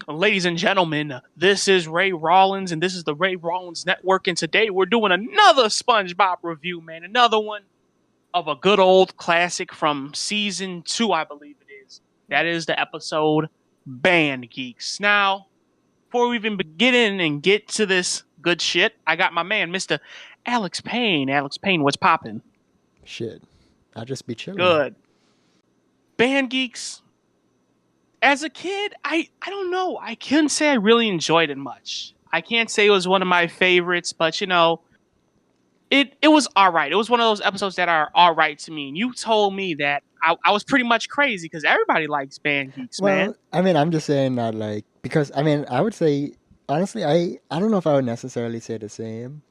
Ladies and gentlemen, this is Ray Rawlins, and this is the Ray Rawlins Network. And today we're doing another SpongeBob review, man. Another one of a good old classic from season 2, I believe it is. That is the episode Band Geeks. Now, before we even begin and get to this good shit, I got my man, Mr. Alex Payne. Alex Payne, what's poppin'? Shit. I'll just be chilling. Good. Band Geeks. As a kid, I don't know. I couldn't say I really enjoyed it much. I can't say it was one of my favorites, but you know, it was all right. It was one of those episodes that are all right to me. And you told me that I was pretty much crazy because everybody likes Band Geeks, man. I mean, I'm just saying that, like, because, I mean, I would say, honestly, I don't know if I would necessarily say the same,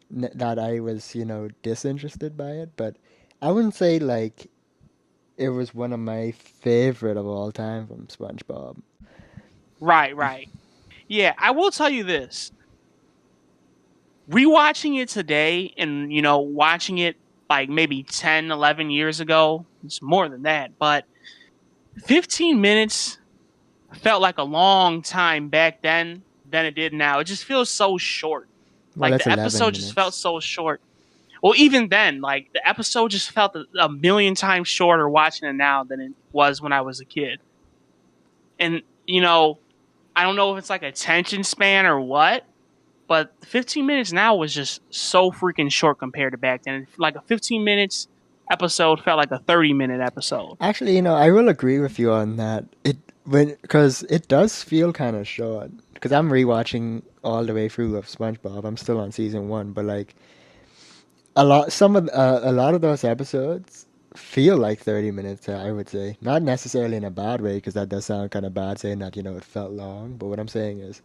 that I was, disinterested by it, but I wouldn't say, like, it was one of my favorite of all time from SpongeBob. Right. Yeah, I will tell you this. Rewatching it today and, watching it like maybe 10, 11 years ago, it's more than that, but 15 minutes felt like a long time back then than it did now. It just feels so short. Well, Like the episode just felt so short. Well, even then, like the episode just felt a million times shorter watching it now than it was when I was a kid. And, I don't know if it's like attention span or what, but 15 minutes now was just so freaking short compared to back then. Like a 15 minutes episode felt like a 30-minute episode. Actually, I will agree with you on that. Because it does feel kind of short. Because I'm rewatching all the way through of SpongeBob. I'm still on season 1, but like a lot of those episodes feel like 30 minutes. I would say not necessarily in a bad way, because that does sound kind of bad saying that it felt long. But what I'm saying is,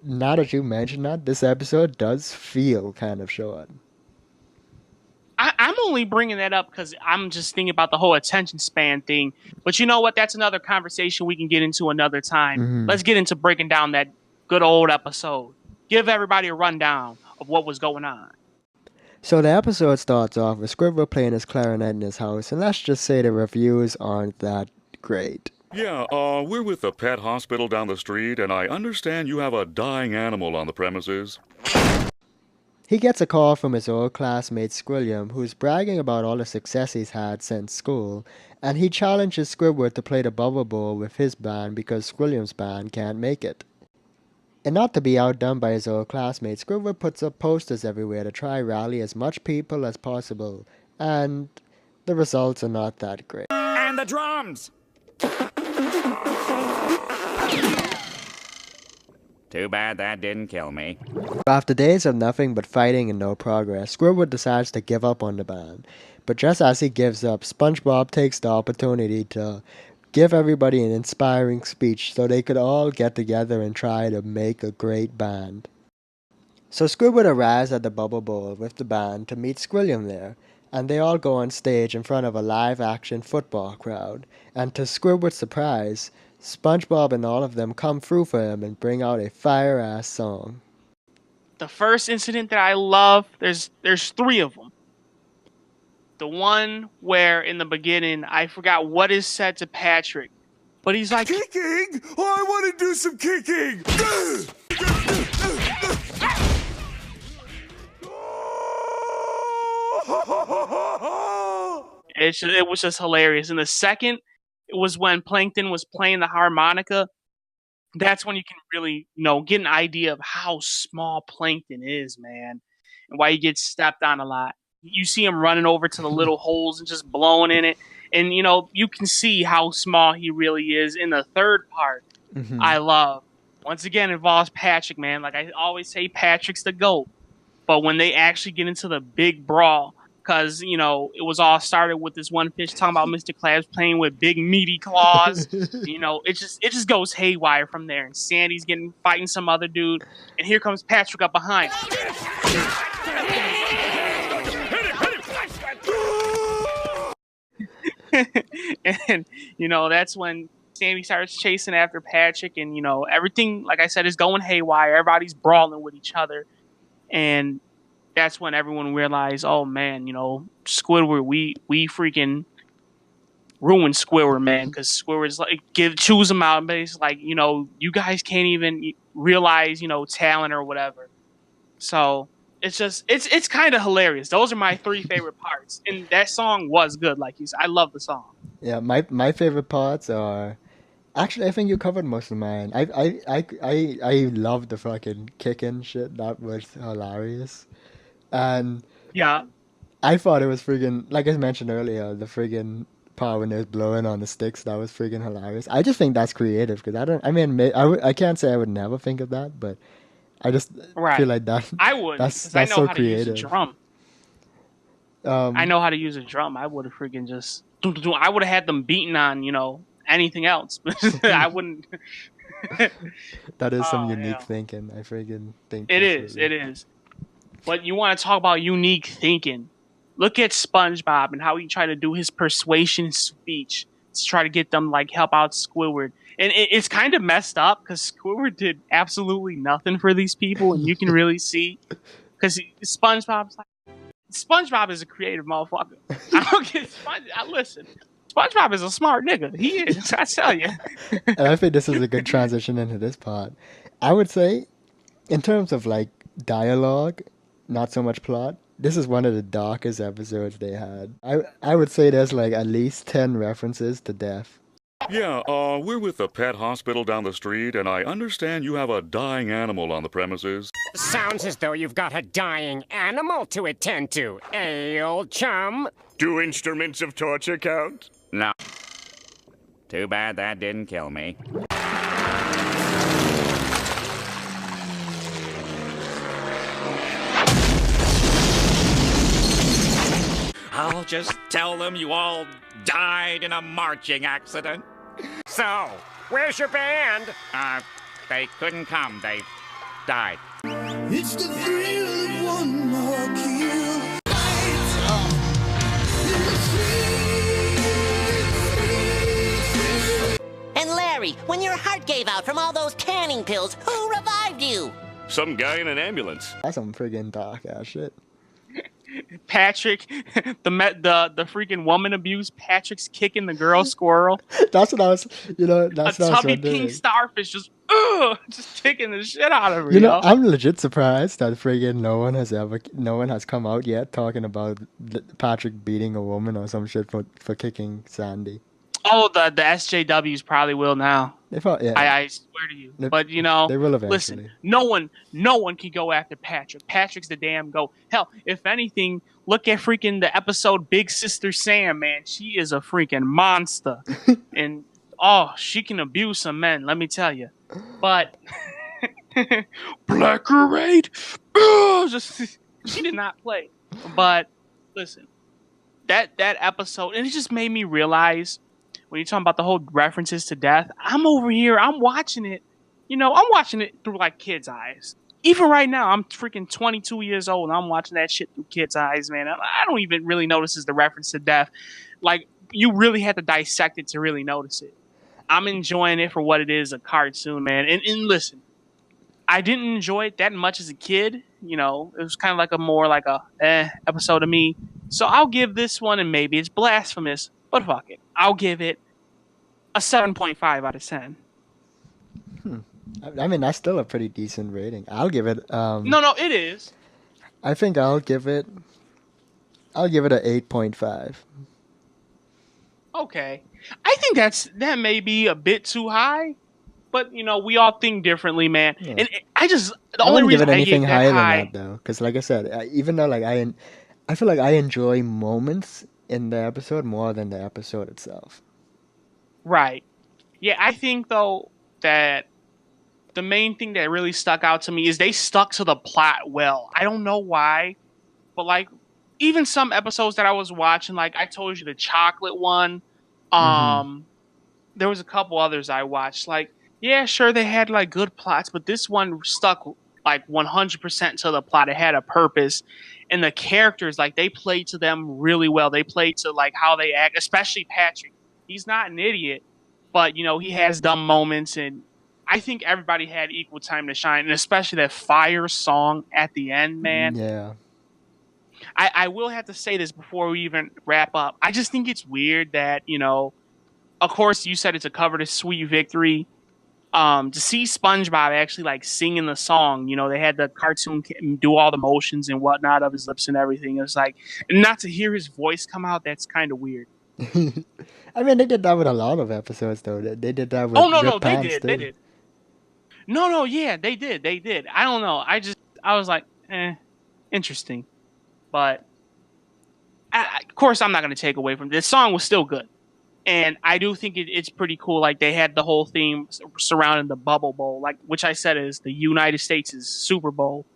now that you mention that, this episode does feel kind of short. I'm only bringing that up because I'm just thinking about the whole attention span thing. But you know what? That's another conversation we can get into another time. Mm-hmm. Let's get into breaking down that good old episode. Give everybody a rundown of what was going on. So the episode starts off with Squidward playing his clarinet in his house, and let's just say the reviews aren't that great. Yeah, we're with the pet hospital down the street, and I understand you have a dying animal on the premises. He gets a call from his old classmate Squilliam, who's bragging about all the success he's had since school, and he challenges Squidward to play the Bubble Bowl with his band because Squilliam's band can't make it. And not to be outdone by his old classmates, Squidward puts up posters everywhere to try rally as much people as possible, and the results are not that great. And the drums! Too bad that didn't kill me. After days of nothing but fighting and no progress, Squidward decides to give up on the band. But just as he gives up, SpongeBob takes the opportunity to give everybody an inspiring speech so they could all get together and try to make a great band. So Squidward arrives at the Bubble Bowl with the band to meet Squilliam there, and they all go on stage in front of a live-action football crowd, and to Squidward's surprise, SpongeBob and all of them come through for him and bring out a fire-ass song. The first incident that I love, there's 3 of them. The one where in the beginning, I forgot what is said to Patrick, but he's like, "Kicking? Oh, I want to do some kicking!" It was just hilarious. And the second, it was when Plankton was playing the harmonica. That's when you can really, get an idea of how small Plankton is, man, and why he gets stepped on a lot. You see him running over to the little holes and just blowing in it. And, you can see how small he really is. In the third part, I love, once again, involves Patrick, man. Like I always say, Patrick's the GOAT. But when they actually get into the big brawl, because, it was all started with this one fish talking about Mr. Krabs playing with big meaty claws. It just goes haywire from there. And Sandy's fighting some other dude. And here comes Patrick up behind. And, that's when Sandy starts chasing after Patrick. And, everything, like I said, is going haywire. Everybody's brawling with each other. And that's when everyone realized, oh man, Squidward, we freaking ruined Squidward, man, because Squidward's like choose them out, but it's like, you know, you guys can't even realize, you know, talent or whatever. So it's just it's kind of hilarious. Those are my 3 favorite parts, and that song was good. Like you said, I love the song. Yeah, my favorite parts are actually, I think you covered most of mine. I love the fucking kicking shit. That was hilarious, and Yeah, I thought it was friggin', like I mentioned earlier, the friggin' part when they're blowing on the sticks. That was friggin' hilarious. I just think that's creative because I can't say I would never think of that, but I just right. feel like that I would, that's because I know so how to use a creative. drum. I know how to use a drum. I would have freaking just. I would have had them beating on, you know, anything else. I wouldn't. That is some Oh, unique yeah. thinking. I friggin' think It that's is. really- It is. But you want to talk about unique thinking? Look at SpongeBob and how he tried to do his persuasion speech to try to get them like help out Squidward. And it's kind of messed up because Squidward did absolutely nothing for these people, and you can really see because SpongeBob is a creative motherfucker. I don't get listen. SpongeBob is a smart nigga. He is. I tell you. And I think this is a good transition into this part. I would say, in terms of like dialogue, not so much plot, this is one of the darkest episodes they had. I would say there's like at least 10 references to death. Yeah, we're with the pet hospital down the street, and I understand you have a dying animal on the premises. Sounds as though you've got a dying animal to attend to, eh, old chum? Do instruments of torture count? No. Too bad that didn't kill me. I'll just tell them you all died in a marching accident. So, where's your band? They couldn't come. They died. It's the thrill of one more kill. And Larry, when your heart gave out from all those canning pills, who revived you? Some guy in an ambulance. That's some friggin' dark ass shit. Patrick, the freaking woman abuse. Patrick's kicking the girl squirrel. That's what I was, that's A what I was tubby wondering. pink starfish just kicking the shit out of her. I'm legit surprised that friggin' no one has come out yet talking about Patrick beating a woman or some shit for kicking Sandy. Oh, the SJWs probably will now. They thought, yeah. I swear to you. They- But they will eventually. listen, no one can go after Patrick. Patrick's the damn goat. Hell, if anything, look at freaking the episode Big Sister Sam, man. She is a freaking monster. And she can abuse some men, let me tell you. But Blackerate, she did not play. But listen, that episode, and it just made me realize when you're talking about the whole references to death, I'm over here, I'm watching it. I'm watching it through like kids' eyes. Even right now, I'm freaking 22 years old and I'm watching that shit through kids' eyes, man. I don't even really notice the reference to death. Like, you really have to dissect it to really notice it. I'm enjoying it for what it is, a cartoon, man. And listen, I didn't enjoy it that much as a kid. It was kind of like a episode to me. So I'll give this one, and maybe it's blasphemous, but fuck it. I'll give it a 7.5 out of 10. I mean, that's still a pretty decent rating. I'll give it. No, it is. I think I'll give it a 8.5. Okay. I think that may be a bit too high, but we all think differently, man. Yeah. And the I only wouldn't give reason it I anything gave higher that high, than that though, because like I said, even though like I feel like I enjoy moments in the episode more than the episode itself. right? Yeah, I think though that the main thing that really stuck out to me is they stuck to the plot well. I don't know why, but like even some episodes that I was watching, like I told you the chocolate one, there was a couple others I watched. Like, yeah, sure they had like good plots, but this one stuck like 100% to the plot. It had a purpose, and the characters, like they played to them really well. They played to like how they act, especially Patrick. He's not an idiot, but he has dumb moments, and I think everybody had equal time to shine, and especially that fire song at the end, man. Yeah. I will have to say this before we even wrap up. I just think it's weird that, of course, you said it's a cover to Sweet Victory. To see SpongeBob actually like singing the song, they had the cartoon do all the motions and whatnot of his lips and everything. It was like, not to hear his voice come out, that's kind of weird. I mean, they did that with a lot of episodes, though. They did that with Oh no, Rip they Pants, did. No, yeah, they did. I don't know. I was like, interesting, but of course, I'm not going to take away from this. Song was still good. And I do think it's pretty cool. Like they had the whole theme surrounding the Bubble Bowl, like which I said is the United States' Super Bowl.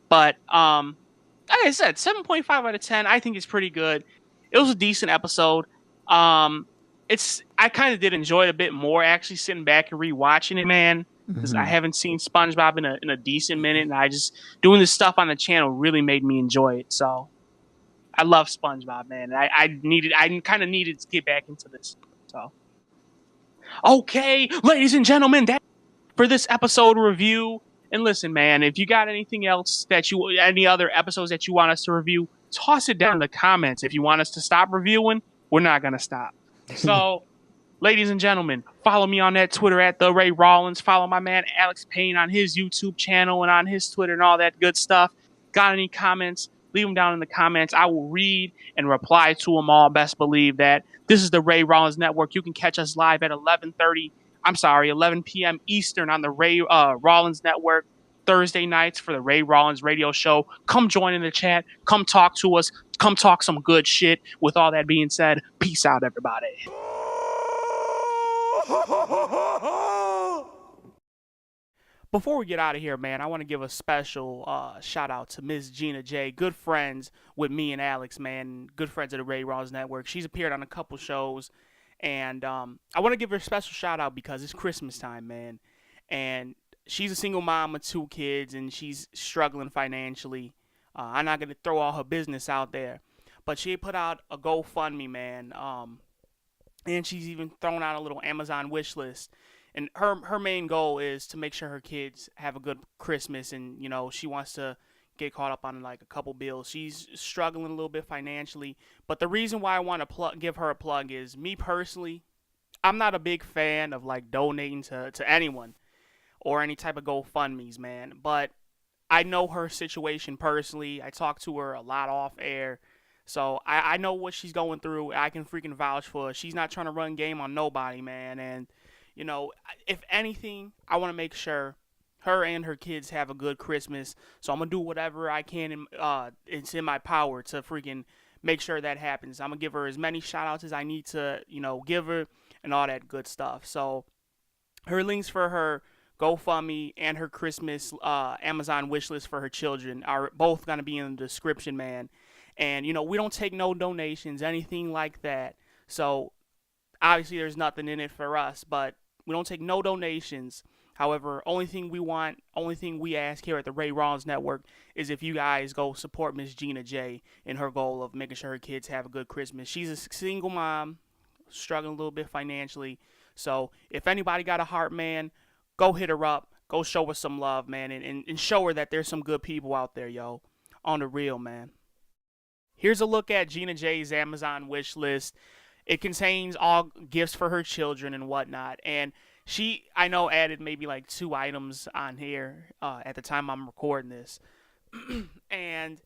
But like I said, 7.5 out of 10. I think it's pretty good. It was a decent episode. I kind of did enjoy it a bit more actually sitting back and rewatching it, man. Because I haven't seen SpongeBob in a decent minute, and I just doing this stuff on the channel really made me enjoy it. So. I love SpongeBob, man. I kind of needed to get back into this. So, okay, ladies and gentlemen, that for this episode review. And listen, man, if you got anything else any other episodes that you want us to review, toss it down in the comments. If you want us to stop reviewing, we're not gonna stop. So, ladies and gentlemen, follow me on that Twitter at the Ray Rawlins. Follow my man Alex Payne on his YouTube channel and on his Twitter and all that good stuff. Got any comments? Leave them down in the comments. I will read and reply to them all. Best believe that. This is the Ray Rawlins Network. You can catch us live at 11 p.m. Eastern on the Ray Rawlins Network Thursday nights for the Ray Rawlins Radio Show. Come join in the chat. Come talk to us. Come talk some good shit. With all that being said, peace out, everybody. Before we get out of here, man, I want to give a special shout out to Miss Gina J. Good friends with me and Alex, man. Good friends of the Ray Rawlins Network. She's appeared on a couple shows. And I want to give her a special shout out because it's Christmas time, man. And she's a single mom with 2 kids, and she's struggling financially. I'm not going to throw all her business out there. But she put out a GoFundMe, man. And she's even thrown out a little Amazon wish list. And her main goal is to make sure her kids have a good Christmas, and she wants to get caught up on like a couple bills. She's struggling a little bit financially, but the reason why I want to give her a plug is me personally. I'm not a big fan of like donating to anyone or any type of GoFundMes, man. But I know her situation personally. I talk to her a lot off air. So I know what she's going through. I can freaking vouch for her. She's not trying to run game on nobody, man. And if anything, I want to make sure her and her kids have a good Christmas. So I'm going to do whatever I can. It's in my power to freaking make sure that happens. I'm going to give her as many shout outs as I need to, give her and all that good stuff. So her links for her GoFundMe and her Christmas Amazon wishlist for her children are both going to be in the description, man. And, we don't take no donations, anything like that. So obviously there's nothing in it for us, but we don't take no donations. However, only thing we ask here at the Ray Rawlins Network is if you guys go support Miss Gina J in her goal of making sure her kids have a good Christmas. She's a single mom, struggling a little bit financially. So if anybody got a heart, man, go hit her up. Go show her some love, man, and show her that there's some good people out there, yo. On the real, man. Here's a look at Gina J's Amazon wish list. It contains all gifts for her children and whatnot. And she, I know, added maybe like 2 items on here at the time I'm recording this. And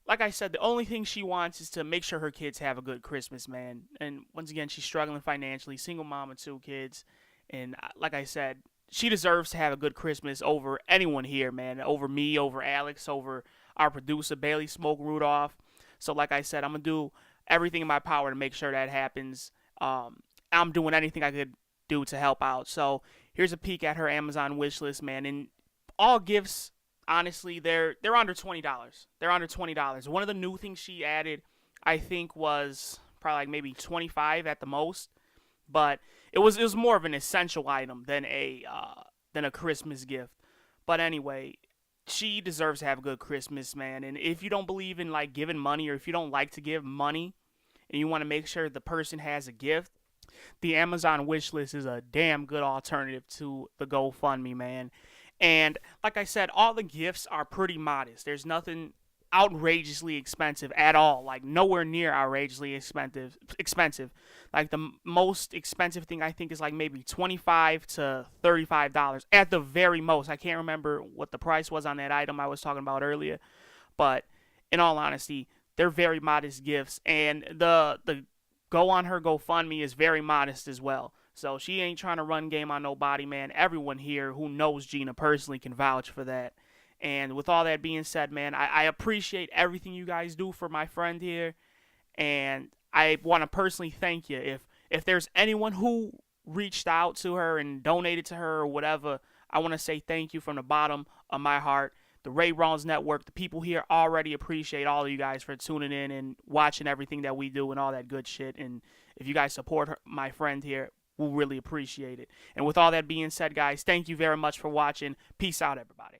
like I said, the only thing she wants is to make sure her kids have a good Christmas, man. And once again, she's struggling financially, single mom with 2 kids. And like I said, she deserves to have a good Christmas over anyone here, man. Over me, over Alex, over our producer, Bailey Smoke Rudolph. So like I said, I'm going to do everything in my power to make sure that happens. I'm doing anything I could do to help out. So here's a peek at her Amazon wish list, man. And all gifts, honestly, they're under $20. They're under $20. One of the new things she added, I think, was probably like maybe $25 at the most. But it was more of an essential item than a Christmas gift. But anyway, she deserves to have a good Christmas, man. And if you don't believe in like giving money, or if you don't like to give money and you want to make sure the person has a gift, the Amazon wish list is a damn good alternative to the GoFundMe, man. And like I said, all the gifts are pretty modest. There's nothing outrageously expensive at all. Like nowhere near outrageously expensive. Like the most expensive thing I think is like maybe $25 to $35 at the very most. I can't remember what the price was on that item I was talking about earlier, but in all honesty, they're very modest gifts, and the go on her GoFundMe is very modest as well. So she ain't trying to run game on nobody, man. Everyone here who knows Gina personally can vouch for that. And with all that being said, man, I appreciate everything you guys do for my friend here. And I want to personally thank you. If there's anyone who reached out to her and donated to her or whatever, I want to say thank you from the bottom of my heart. The Ray Rawlins Network, the people here already appreciate all of you guys for tuning in and watching everything that we do and all that good shit. And if you guys support my friend here, we'll really appreciate it. And with all that being said, guys, thank you very much for watching. Peace out, everybody.